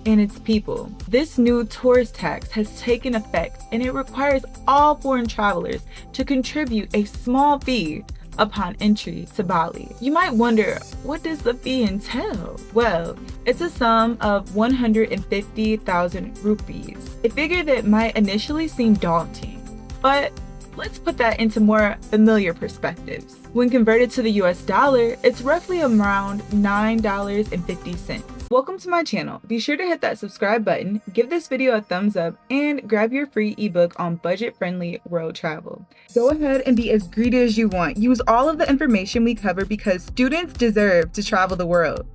and its people. This new tourist tax has taken effect, and it requires all foreign travelers to contribute a small fee upon entry to Bali. You might wonder, what does the fee entail? Well, it's a sum of 150,000 rupees, a figure that might initially seem daunting, but let's put that into more familiar perspectives. When converted to the US dollar, it's roughly around $9.50. Welcome to my channel. Be sure to hit that subscribe button, give this video a thumbs up, and grab your free ebook on budget-friendly world travel. Go ahead and be as greedy as you want. Use all of the information we cover because students deserve to travel the world.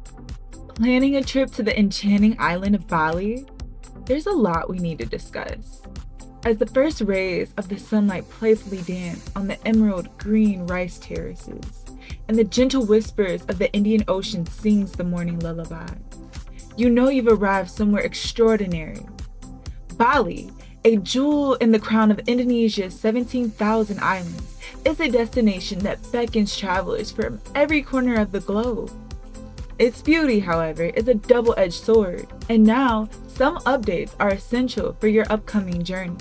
Planning a trip to the enchanting island of Bali? There's a lot we need to discuss. As the first rays of the sunlight playfully dance on the emerald green rice terraces, and the gentle whispers of the Indian Ocean sings the morning lullaby, you know you've arrived somewhere extraordinary. Bali, a jewel in the crown of Indonesia's 17,000 islands, is a destination that beckons travelers from every corner of the globe. Its beauty, however, is a double-edged sword, and now some updates are essential for your upcoming journey.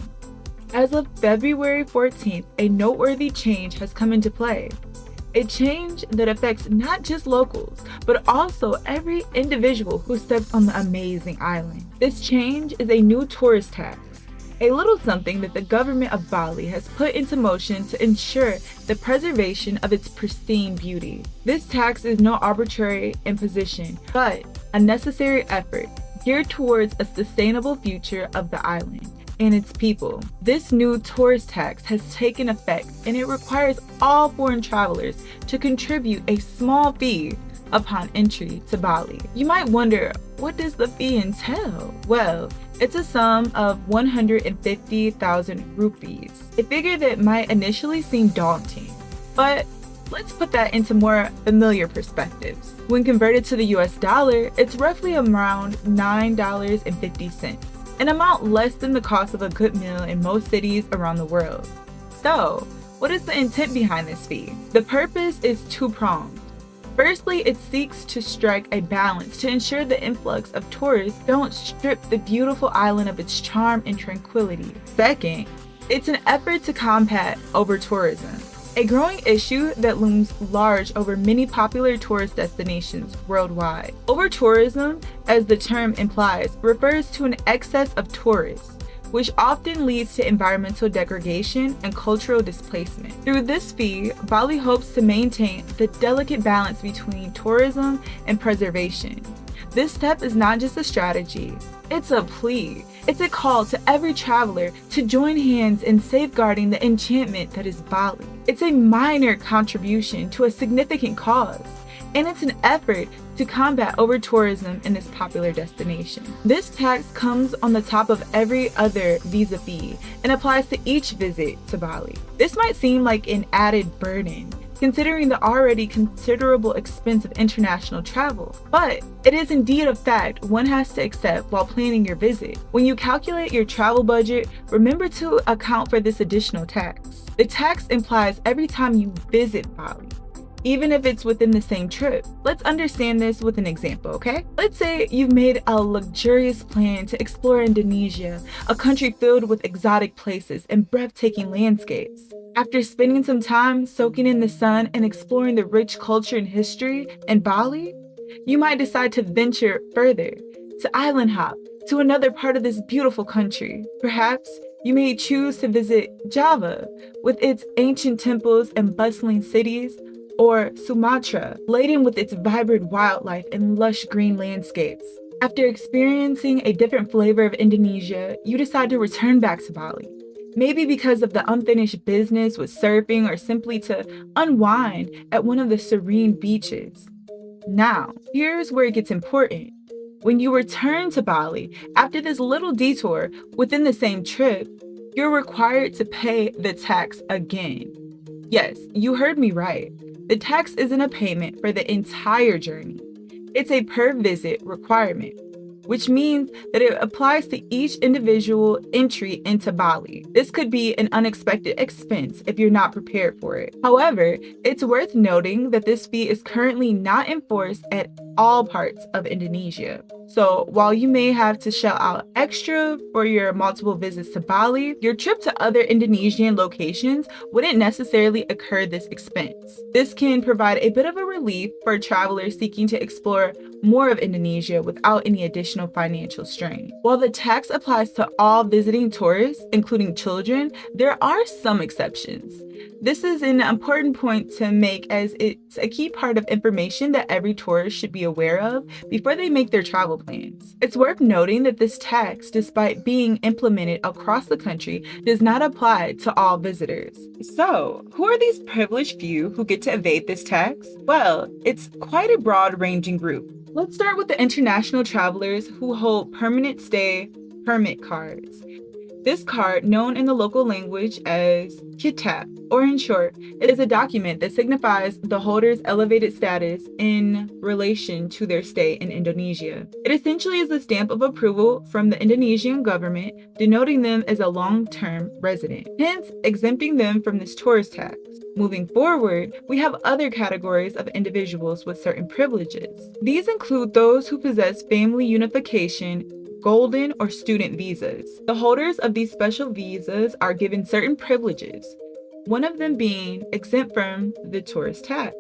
As of February 14th, a noteworthy change has come into play. A change that affects not just locals, but also every individual who steps on the amazing island. This change is a new tourist tax, a little something that the government of Bali has put into motion to ensure the preservation of its pristine beauty. This tax is no arbitrary imposition, but a necessary effort geared towards a sustainable future of the island and its people. This new tourist tax has taken effect, and it requires all foreign travelers to contribute a small fee upon entry to Bali. You might wonder, what does the fee entail? Well, it's a sum of 150,000 rupees, a figure that might initially seem daunting, but let's put that into more familiar perspectives. When converted to the US dollar, it's roughly around $9.50, an amount less than the cost of a good meal in most cities around the world. So, what is the intent behind this fee? The purpose is two-pronged. Firstly, it seeks to strike a balance to ensure the influx of tourists don't strip the beautiful island of its charm and tranquility. Second, it's an effort to combat over-tourism, a growing issue that looms large over many popular tourist destinations worldwide. Over-tourism, as the term implies, refers to an excess of tourists, which often leads to environmental degradation and cultural displacement. Through this fee, Bali hopes to maintain the delicate balance between tourism and preservation. This step is not just a strategy, it's a plea. It's a call to every traveler to join hands in safeguarding the enchantment that is Bali. It's a minor contribution to a significant cause, and it's an effort to combat over-tourism in this popular destination. This tax comes on the top of every other visa fee and applies to each visit to Bali. This might seem like an added burden, considering the already considerable expense of international travel. But it is indeed a fact one has to accept while planning your visit. When you calculate your travel budget, remember to account for this additional tax. The tax implies every time you visit Bali, even if it's within the same trip. Let's understand this with an example, okay? Let's say you've made a luxurious plan to explore Indonesia, a country filled with exotic places and breathtaking landscapes. After spending some time soaking in the sun and exploring the rich culture and history in Bali, you might decide to venture further, to island hop to another part of this beautiful country. Perhaps you may choose to visit Java with its ancient temples and bustling cities, or Sumatra, laden with its vibrant wildlife and lush green landscapes. After experiencing a different flavor of Indonesia, you decide to return back to Bali. Maybe because of the unfinished business with surfing or simply to unwind at one of the serene beaches. Now, here's where it gets important. When you return to Bali after this little detour within the same trip, you're required to pay the tax again. Yes, you heard me right. The tax isn't a payment for the entire journey. It's a per visit requirement, which means that it applies to each individual entry into Bali. This could be an unexpected expense if you're not prepared for it. However, it's worth noting that this fee is currently not enforced at all parts of Indonesia. So while you may have to shell out extra for your multiple visits to Bali, your trip to other Indonesian locations wouldn't necessarily incur this expense. This can provide a bit of a relief for travelers seeking to explore more of Indonesia without any additional financial strain. While the tax applies to all visiting tourists, including children, there are some exceptions. This is an important point to make as it's a key part of information that every tourist should be aware of before they make their travel plans. It's worth noting that this tax, despite being implemented across the country, does not apply to all visitors. So, who are these privileged few who get to evade this tax? Well, it's quite a broad-ranging group. Let's start with the international travelers who hold permanent stay permit cards. This card, known in the local language as kitab, or in short, it is a document that signifies the holder's elevated status in relation to their stay in Indonesia. It essentially is a stamp of approval from the Indonesian government, denoting them as a long-term resident, hence exempting them from this tourist tax. Moving forward, we have other categories of individuals with certain privileges. These include those who possess family unification, golden, or student visas. The holders of these special visas are given certain privileges, one of them being exempt from the tourist tax.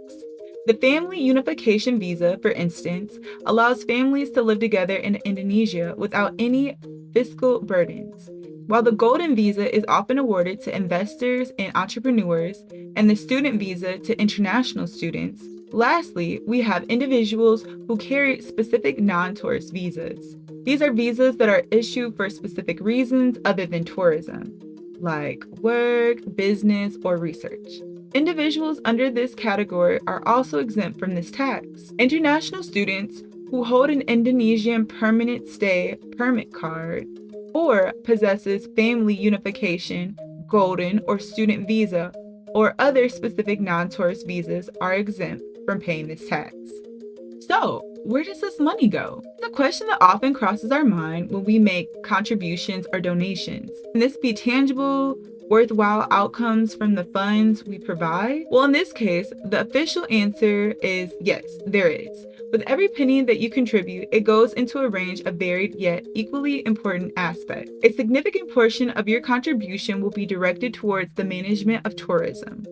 The family unification visa, for instance, allows families to live together in Indonesia without any fiscal burdens, while the golden visa is often awarded to investors and entrepreneurs, and the student visa to international students. Lastly, we have individuals who carry specific non-tourist visas. These are visas that are issued for specific reasons other than tourism, like work, business, or research. Individuals under this category are also exempt from this tax. International students who hold an Indonesian permanent stay permit card or possesses family unification, golden, or student visa, or other specific non-tourist visas are exempt from paying this tax. So, where does this money go? It's a question that often crosses our mind when we make contributions or donations. Can this be tangible, worthwhile outcomes from the funds we provide? Well, in this case, the official answer is yes, there is. With every penny that you contribute, it goes into a range of varied yet equally important aspects. A significant portion of your contribution will be directed towards the management of tourism.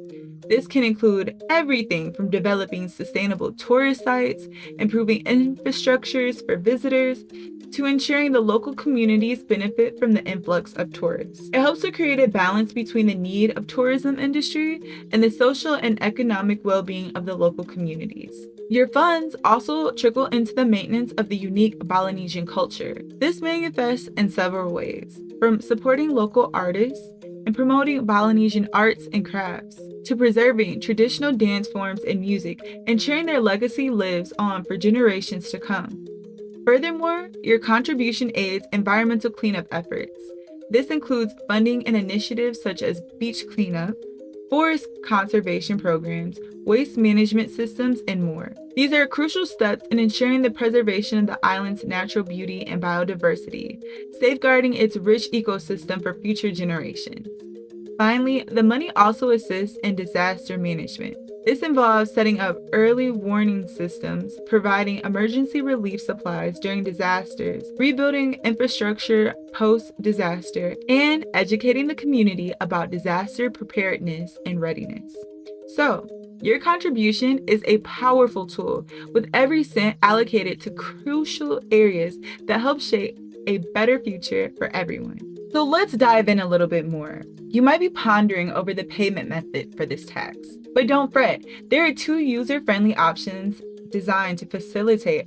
This can include everything from developing sustainable tourist sites, improving infrastructures for visitors, to ensuring the local communities benefit from the influx of tourists. It helps to create a balance between the need of tourism industry and the social and economic well-being of the local communities. Your funds also trickle into the maintenance of the unique Balinesian culture. This manifests in several ways, from supporting local artists and promoting Balinesian arts and crafts, to preserving traditional dance forms and music, ensuring their legacy lives on for generations to come. Furthermore, your contribution aids environmental cleanup efforts. This includes funding in initiatives such as beach cleanup, forest conservation programs, waste management systems, and more. These are crucial steps in ensuring the preservation of the island's natural beauty and biodiversity, safeguarding its rich ecosystem for future generations. Finally, the money also assists in disaster management. This involves setting up early warning systems, providing emergency relief supplies during disasters, rebuilding infrastructure post-disaster, and educating the community about disaster preparedness and readiness. So, your contribution is a powerful tool, with every cent allocated to crucial areas that help shape a better future for everyone. So let's dive in a little bit more. You might be pondering over the payment method for this tax, but don't fret. There are two user-friendly options designed to facilitate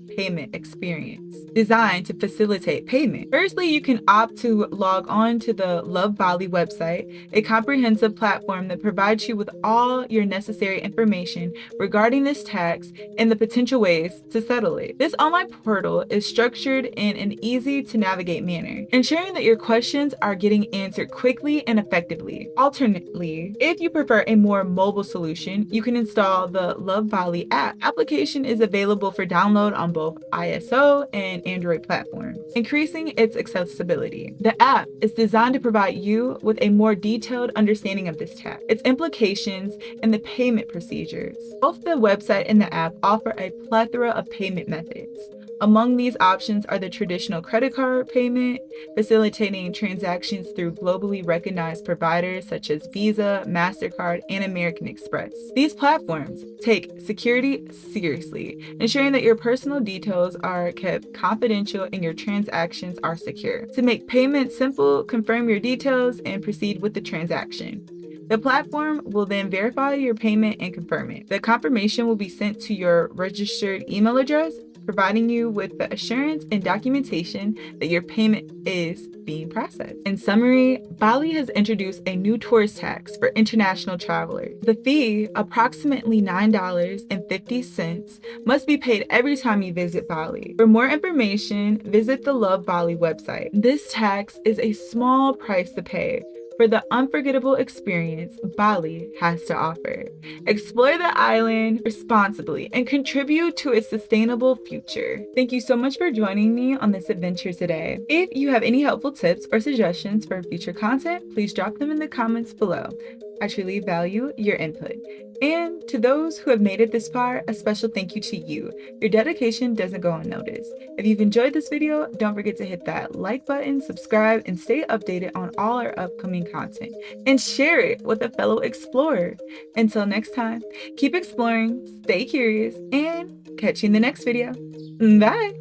payment. Firstly, you can opt to log on to the Love Bali website, a comprehensive platform that provides you with all your necessary information regarding this tax and the potential ways to settle it. This online portal is structured in an easy-to-navigate manner, ensuring that your questions are getting answered quickly and effectively. Alternately, if you prefer a more mobile solution, you can install the Love Bali app. Application is available for download on both ISO and Android platforms, increasing its accessibility. The app is designed to provide you with a more detailed understanding of this tax, its implications, and the payment procedures. Both the website and the app offer a plethora of payment methods, Among these options are the traditional credit card payment, facilitating transactions through globally recognized providers such as Visa, MasterCard, and American Express. These platforms take security seriously, ensuring that your personal details are kept confidential and your transactions are secure. To make payments simple, confirm your details and proceed with the transaction. The platform will then verify your payment and confirm it. The confirmation will be sent to your registered email address, providing you with the assurance and documentation that your payment is being processed. In summary, Bali has introduced a new tourist tax for international travelers. The fee, approximately $9.50, must be paid every time you visit Bali. For more information, visit the Love Bali website. This tax is a small price to pay for the unforgettable experience Bali has to offer. Explore the island responsibly and contribute to its sustainable future. Thank you so much for joining me on this adventure today. If you have any helpful tips or suggestions for future content, please drop them in the comments below. I truly value your input. And to those who have made it this far, a special thank you to you. Your dedication doesn't go unnoticed. If you've enjoyed this video, don't forget to hit that like button, subscribe, and stay updated on all our upcoming content. And share it with a fellow explorer. Until next time, keep exploring, stay curious, and catch you in the next video. Bye!